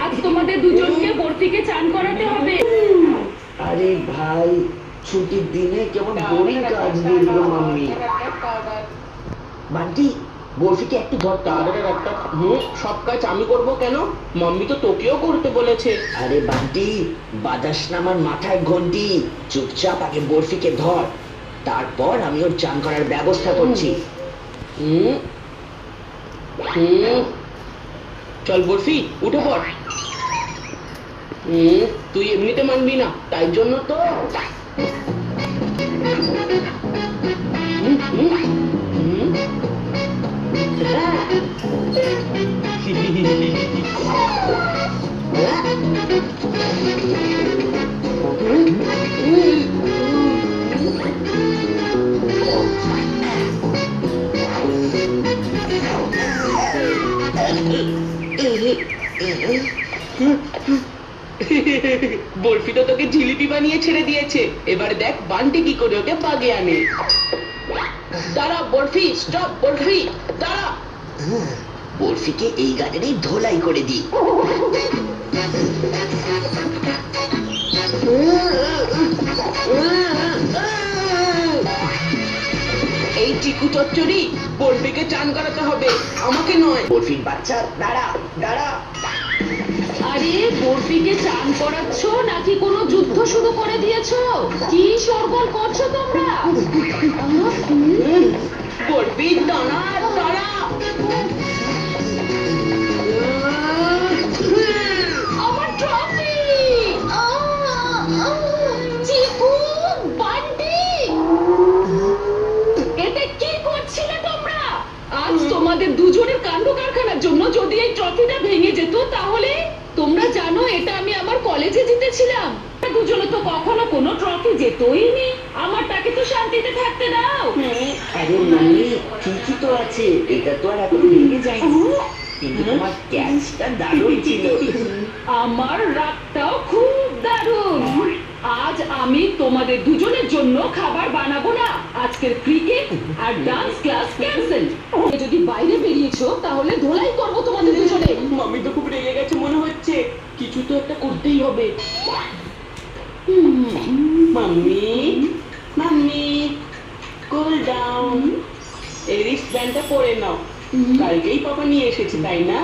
আজ তোমাদের দুজনকে বর্তিকে চান করাতে হবে। আরে ভাই, ছুটির দিনে কেমন বোরিং কাজ দিল মাম্মি। বান্টি, বরফিকে একটু ধরতে হবে। সব কাজ আমি করব কেন? মাম্মি তো তোকেও করতে বলেছে। আরে বান্টি, বাতাস না আমার মাথায় ঘন্টি। চুপচাপ আগে বরফিকে ধর, তারপর আমি ওর চান করার ব্যবস্থা করছি। চল বরফি, উঠে পড়। তুই এমনিতে মানবি না, তাই জন্য তো বরফি তো তোকে জিলিপি বানিয়ে ছেড়ে দিয়েছে। এবার দেখ বান্টি কি করে ওকে বাগে আনে। দাঁড়া বরফি, স্টপ বরফি, দাঁড়া। বরফিকে এই গাড়িরই ধোলাই করে দিই। এই চিকু চচ্চড়ি, বরফিকে চান করাতে হবে, আমাকে নয়। বরফির বাচ্চা, দাঁড়া দাঁড়া। আরে বর্তিকে চান করাচ্ছ নাকি কোনো যুদ্ধ শুরু করে দিয়েছো? কি শোরগোল করছো তোমরা? বরফি দাঁড়া দাঁড়া। আমার ট্রফি! চিকু, বান্টি! এটা কি করছিলে তোমরা? আজ তোমাদের দুজনের কাণ্ড কারখানার জন্য যদি এই ট্রফিটা ভেঙে যেত, তাহলে তোমরা জানো এটা আমি আমার কলেজে জিতেছিলাম। দুজনে তো কখনো কোনো ট্রফি জেতোই নি। আমারটাকে তো শান্তিতে থাকতে দাও। আরে মাম্মি, ঠিকই তো আছে, এটা তো আর এখন ভেঙে যায়নি। কিন্তু তোমার ক্যাচটা দারুণ ছিল। আমার রাতটাও খুব দারুণ। আজ আমি তোমাদের দুজনের জন্য খাবার বানাবো না। আজকের ক্রিকেট আর ডান্স ক্লাস ক্যান্সেল। যদি বাইরে বেরিয়েছো তাহলে ধোলাই করবো তোমাদের দুজনে। মাম্মি তো খুব রেগে গেছে মনে হচ্ছে, কিছু তো একটা করতেই হবে। Mummy, mummy, cool down. এই রিস্ট ব্যান্ডটা পরে নাও, কালকেই পাপা নিয়ে এসেছে তাই না?